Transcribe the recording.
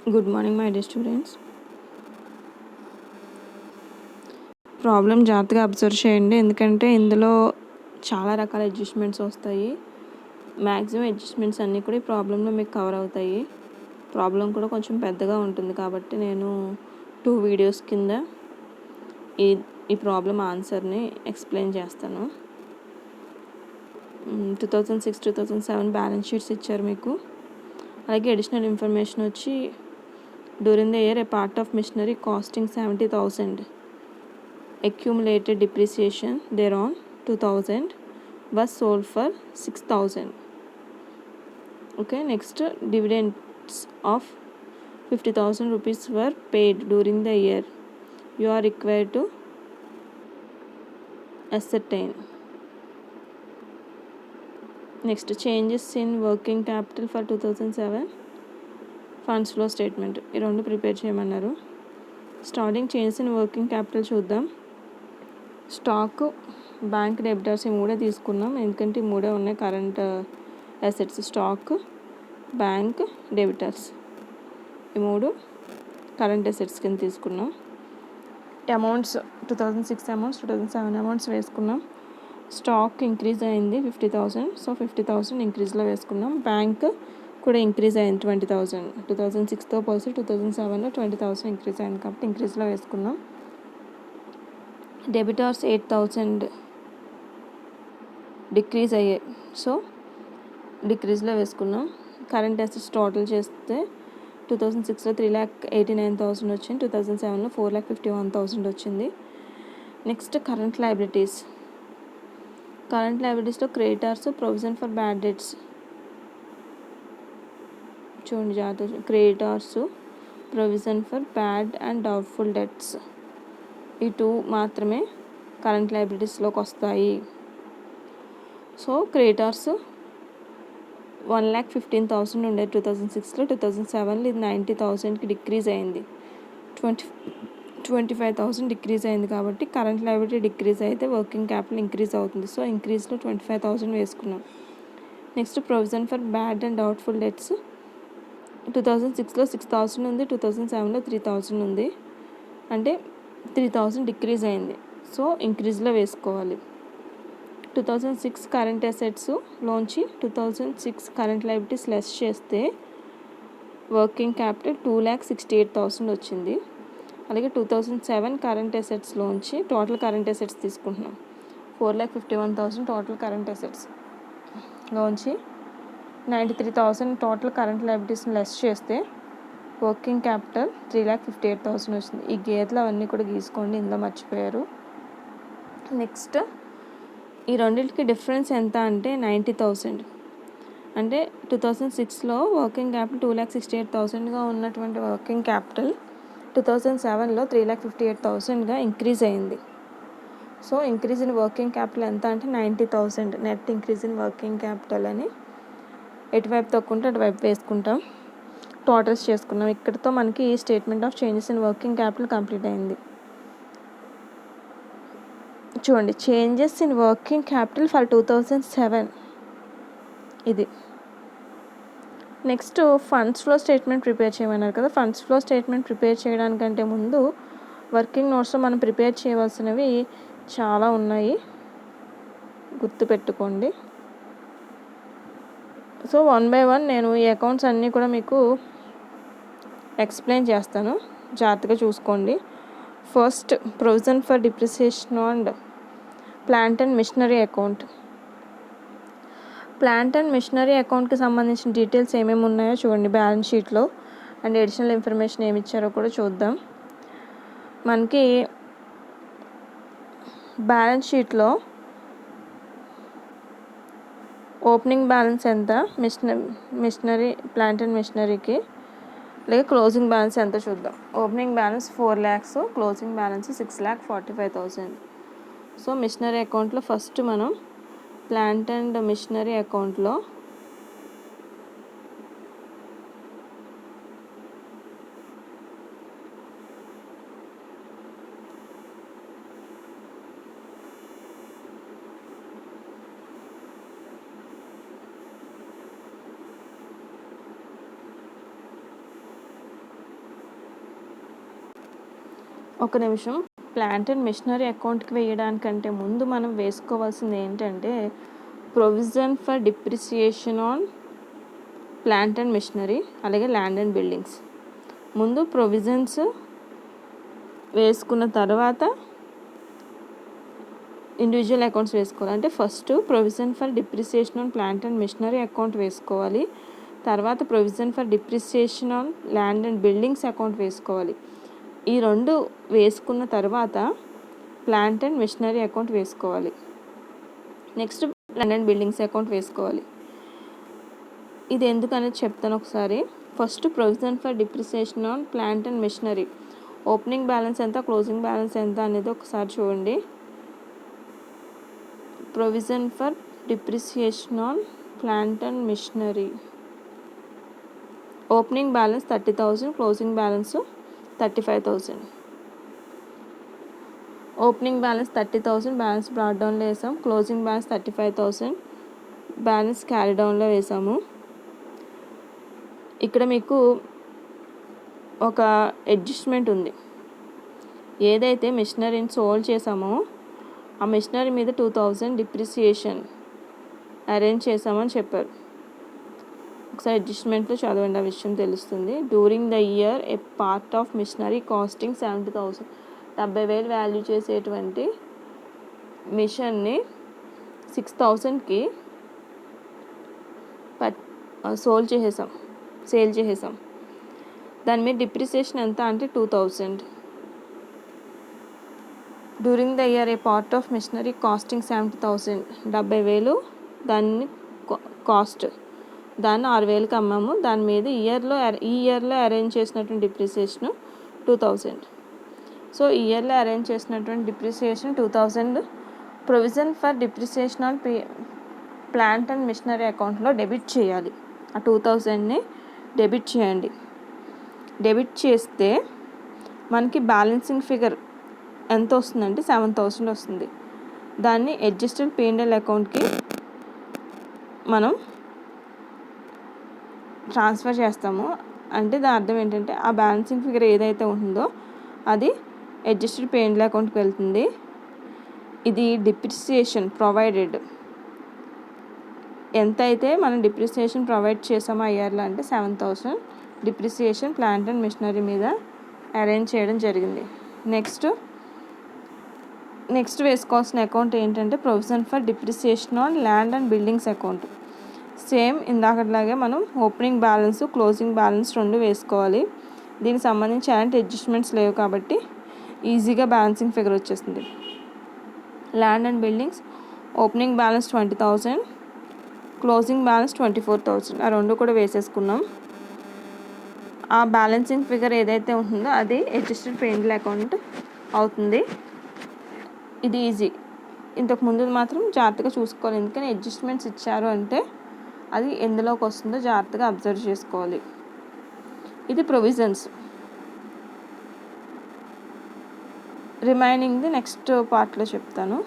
Good morning my dear students. Problem జాగ్రత్తగా observe చేయండి, ఎందుకంటే ఇందులో చాలా రకాల అడ్జస్ట్మెంట్స్ వస్తాయి. మ్యాక్సిమం అడ్జస్ట్మెంట్స్ అన్నీ కూడా ఈ ప్రాబ్లంలో మీకు కవర్ అవుతాయి. ప్రాబ్లం కూడా కొంచెం పెద్దగా ఉంటుంది కాబట్టి నేను 2 వీడియోస్ కింద ఈ ఈ ప్రాబ్లం ఆన్సర్ని ఎక్స్ప్లెయిన్ చేస్తాను. 2006-2007 బ్యాలెన్స్ షీట్స్ ఇచ్చారు మీకు. అలాగే అడిషనల్ ఇన్ఫర్మేషన్ వచ్చి during the year a part of machinery costing 70,000 accumulated depreciation thereon 2000 was sold for 6,000. Okay, next dividends of 50,000 rupees were paid during the year. You are required to ascertain. Next, changes in working capital for 2007 funds flow statement. ఈ రెండు prepare చేయమన్నారు. Starting changes in working capital చూద్దాం. Stock, bank debtors ఈ మూడే తీసుకున్నాం, ఎందుకంటే ఈ మూడే ఉన్నాయి current assets. Stock, bank, debtors ఈ మూడు కరెంట్ అసెట్స్ కింద తీసుకున్నాం. అమౌంట్స్ 2006 అమౌంట్స్, 2007 అమౌంట్స్ వేసుకున్నాం. స్టాక్ ఇంక్రీజ్ అయింది 50,000, సో 50,000 ఇంక్రీజ్లో వేసుకున్నాం. బ్యాంక్ కూడా ఇంక్రీజ్ అయింది 20,000. 2006తో పోల్చి 2007లో 20,000 ఇంక్రీజ్ అయింది కాబట్టి ఇంక్రీజ్లో వేసుకున్నాం. డెబిటార్స్ 8,000 డిక్రీజ్ అయ్యాయి, సో డిక్రీజ్లో వేసుకున్నాం. కరెంట్ అసెట్స్ టోటల్ చేస్తే 2006లో 3,89,000 వచ్చింది, 2007లో 4,51,000 వచ్చింది. Next current liabilities. కరెంట్ లయబిలిటీస్లో creditors, provision for bad debts చూడండి జాగ్రత్త. Creditors, provision for bad and doubtful debts ఈ 2 మాత్రమే కరెంట్ లయబిలిటీస్లోకి వస్తాయి. సో క్రెడిటార్స్ 1,15,000 ఉండేది 2006లో, 2007లో ఇది 90,000కి డిక్రీజ్ అయింది, 25,000 డిక్రీజ్ అయింది. కాబట్టి కరెంట్ లయబిలిటీ డిక్రీజ్ అయితే వర్కింగ్ క్యాపిటల్ ఇంక్రీజ్ అవుతుంది, సో ఇంక్రీజ్లో 25,000 వేసుకున్నాం. Next provision for bad and doubtful debts 2006లో 6,000 ఉంది, 2007లో 3,000 ఉంది, అంటే 3,000 డిక్రీజ్ అయింది, సో ఇంక్రీజ్లో వేసుకోవాలి. 2006 కరెంట్ అసెట్స్ లోంచి 2006 కరెంట్ లయబిలిటీస్ లెస్ చేస్తే వర్కింగ్ క్యాపిటల్ 2,68,000 వచ్చింది. అలాగే 2007 కరెంట్ అసెట్స్ లోంచి టోటల్ కరెంట్ అసెట్స్ తీసుకుంటున్నాం, 4,51,000 టోటల్ కరెంట్ అసెట్స్ లోంచి 93,000 టోటల్ కరెంట్ లయబిలిటీస్ని లెస్ చేస్తే వర్కింగ్ క్యాపిటల్ 3,58,000 వచ్చింది. ఈ గీతలు అవన్నీ కూడా గీసుకోండి, ఇందులో మర్చిపోయారు. నెక్స్ట్ ఈ రెండింటికి డిఫరెన్స్ ఎంత అంటే 90,000. అంటే 2006లో వర్కింగ్ క్యాపిటల్ 2,68,000గా ఉన్నటువంటి వర్కింగ్ క్యాపిటల్ 2007లో 3,58,000గా ఇంక్రీజ్ అయింది. So increase in working capital ఎంత అంటే 90,000 net increase in working capital అని ఎటువైపు తక్కువ అటువైపు వేసుకుంటాం. టోటల్స్ చేసుకున్నాం. ఇక్కడితో మనకి statement of changes in working capital complete అయింది. చూడండి, changes in working capital for 2007 ఇది. Next funds flow statement prepare చేయమన్నారు కదా. ఫండ్స్ ఫ్లో స్టేట్మెంట్ ప్రిపేర్ చేయడానికంటే ముందు వర్కింగ్ నోట్స్లో మనం ప్రిపేర్ చేయవలసినవి చాలా ఉన్నాయి, గుర్తుపెట్టుకోండి. సో 1 by 1 నేను ఈ అకౌంట్స్ అన్నీ కూడా మీకు ఎక్స్ప్లెయిన్ చేస్తాను, జాగ్రత్తగా చూసుకోండి. First provision for depreciation and plant and machinery account. Plant and machinery అకౌంట్కి సంబంధించిన డీటెయిల్స్ ఏమేమి ఉన్నాయో చూడండి బ్యాలెన్స్ షీట్లో, అండ్ అడిషనల్ ఇన్ఫర్మేషన్ ఏమి ఇచ్చారో కూడా చూద్దాం. మనకి బ్యాలెన్స్ షీట్లో ఓపెనింగ్ బ్యాలెన్స్ ఎంత మిషనరీ ప్లాంట్ అండ్ మిషనరీకి, అలాగే క్లోజింగ్ బ్యాలెన్స్ ఎంత చూద్దాం. Opening balance 4 lakhs, closing balance 6,45,000. So machinery అకౌంట్లో ఫస్ట్ మనం ప్లాంట్ అండ్ మిషనరీ అకౌంట్లో ఒక నిమిషం. ప్లాంట్ అండ్ మెషినరీ అకౌంట్కి వేయడానికంటే ముందు మనం వేసుకోవాల్సింది ఏంటంటే provision for depreciation on plant and machinery, అలాగే ల్యాండ్ అండ్ బిల్డింగ్స్. ముందు ప్రొవిజన్స్ వేసుకున్న తర్వాత ఇండివిజువల్ అకౌంట్స్ వేసుకోవాలి. అంటే first provision for depreciation on plant and machinery account వేసుకోవాలి, తర్వాత provision for depreciation on land and buildings account వేసుకోవాలి. ఈ రెండు వేసుకున్న తర్వాత ప్లాంట్ అండ్ మెషినరీ అకౌంట్ వేసుకోవాలి. Next land and buildings account వేసుకోవాలి. ఇది ఎందుకనేది చెప్తాను ఒకసారి. First provision for depreciation on plant and machinery, opening balance ఎంత, క్లోజింగ్ బ్యాలెన్స్ ఎంత అనేది ఒకసారి చూడండి. Provision for depreciation on plant and machinery, opening balance 30,000, closing balance 35,000. Opening balance 30,000 balance broad డౌన్లో వేసాం, క్లోజింగ్ బ్యాలెన్స్ 35,000 బ్యాలెన్స్ క్యారీ డౌన్లో వేసాము. ఇక్కడ మీకు ఒక అడ్జస్ట్మెంట్ ఉంది. ఏదైతే మెషినరీని సోల్డ్ చేసామో ఆ మెషినరీ మీద 2,000 డిప్రిసియేషన్ అరేంజ్ చేసామని చెప్పారు. ఒకసారి అడ్జస్ట్మెంట్లో చదవండి, ఆ విషయం తెలుస్తుంది. During the year a part of machinery costing 70,000, 70,000 value చేసేటువంటి మిషన్ని 6,000కి సేల్ చేసేసాం. దాని మీద డిప్రిసియేషన్ ఎంత అంటే 2,000. During the year a part of machinery costing 70,000, 70,000 దాన్ని కాస్ట్, దాన్ని 6,000కి అమ్మాము. దాని మీద ఈ ఇయర్లో అరేంజ్ చేసినటువంటి డిప్రిసియేషన్ 2,000. సో ఈ ఇయర్లో అరేంజ్ చేసినటువంటి depreciation 2,000 provision for depreciation on plant and machinery అకౌంట్లో డెబిట్ చేయాలి. ఆ 2,000ని డెబిట్ చేయండి. డెబిట్ చేస్తే మనకి బ్యాలెన్సింగ్ ఫిగర్ ఎంత వస్తుందంటే 7,000 వస్తుంది. దాన్ని అడ్జస్టెడ్ P&L అకౌంట్కి మనం ట్రాన్స్ఫర్ చేస్తాము. అంటే దాని అర్థం ఏంటంటే ఆ బ్యాలెన్సింగ్ ఫిగర్ ఏదైతే ఉంటుందో అది అడ్జస్టెడ్ P&L అకౌంట్కి వెళ్తుంది. ఇది డిప్రిసియేషన్ ప్రొవైడెడ్, ఎంత అయితే మనం డిప్రిసియేషన్ ప్రొవైడ్ చేసామో ఆ ఇయర్లో అంటే 7,000 డిప్రిసియేషన్ ప్లాంట్ అండ్ మెషినరీ మీద అరేంజ్ చేయడం జరిగింది. నెక్స్ట్ వేసుకోవాల్సిన అకౌంట్ ఏంటంటే provision for depreciation on land and buildings account. Same ఇందాకట్లాగే మనం ఓపెనింగ్ బ్యాలెన్స్, క్లోజింగ్ బ్యాలెన్స్ రెండు వేసుకోవాలి. దీనికి సంబంధించి ఎలాంటి అడ్జస్ట్మెంట్స్ లేవు కాబట్టి ఈజీగా బ్యాలెన్సింగ్ ఫిగర్ వచ్చేస్తుంది. Land and buildings opening balance 20,000, closing balance 24,000, ఆ రెండు కూడా వేసేసుకున్నాం. ఆ బ్యాలెన్సింగ్ ఫిగర్ ఏదైతే ఉంటుందో అది అడ్జస్టెడ్ P&L అకౌంట్ అవుతుంది. ఇది ఈజీ. ఇంతకు ముందు మాత్రం జాగ్రత్తగా చూసుకోవాలి, ఎందుకని అడ్జస్ట్మెంట్స్ ఇచ్చారు అంటే అది ఎందులోకి వస్తుందో జాగ్రత్తగా అబ్జర్వ్ చేసుకోవాలి. ఇది ప్రొవిజన్స్. రిమైనింగ్ది నెక్స్ట్ పార్ట్లో చెప్తాను.